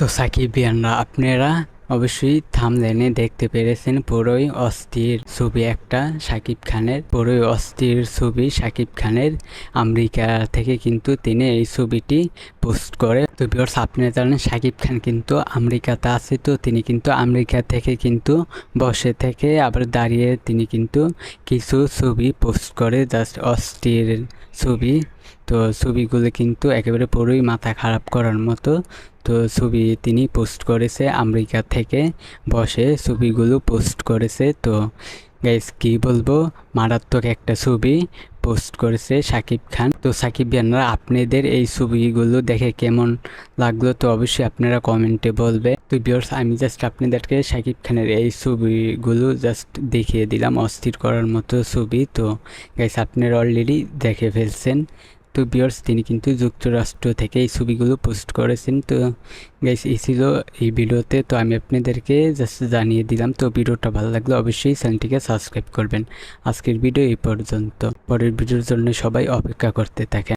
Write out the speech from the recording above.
তো সাকিবিয়ানরা আপনারা অবশ্যই থাম্বনেইলে দেখতে পেরেছেন পুরোই অস্থির ছবি একটা শাকিব খানের, পুরোই অস্থির ছবি শাকিব খানের। আমেরিকা থেকে কিন্তু তিনি এই ছবিটি পোস্ট করে। তো ভিউয়ার্স, আপনারা জানেন শাকিব খান কিন্তু আমেরিকাতে আছে, তো তিনি কিন্তু আমেরিকা থেকে কিন্তু বসে থেকে আবার দাঁড়িয়ে তিনি কিন্তু কিছু ছবি পোস্ট করে, জাস্ট অস্থির ছবি। তো ছবিগুলো কিন্তু একেবারে পুরোই মাথা খারাপ করার মতো। তো ছবি তিনি পোস্ট করেছে আমেরিকা থেকে বসে ছবিগুলো পোস্ট করেছে। তো গাইস কি বলবো, মারাত্মক একটা ছবি পোস্ট করেছে শাকিব খান। তো সাকিবিয়ানরা আপনাদের এই ছবিগুলো দেখে কেমন লাগলো তো অবশ্যই আপনারা কমেন্টে বলবে। তো ভিউয়ার্স, আমি জাস্ট আপনাদেরকে শাকিব খানের এই ছবিগুলো জাস্ট দেখিয়ে দিলাম, অস্থির করার মতো ছবি। তো গাইস আপনারা অলরেডি দেখে ফেলছেন। তো ভিউয়ার্স, তিনি কিন্তু যুক্তরাষ্ট্র থেকে এই ছবিগুলো পোস্ট করেছেন। তো গাইস এই ছিল এই ভিডিওতে, তো আমি আপনাদেরকে জাস্ট জানিয়ে দিলাম। তো ভিডিওটা ভালো লাগলে অবশ্যই চ্যানেলটিকে সাবস্ক্রাইব করবেন। আজকের ভিডিও এই পর্যন্ত, পরের ভিডিওর জন্য সবাই অপেক্ষা করতে থাকেন।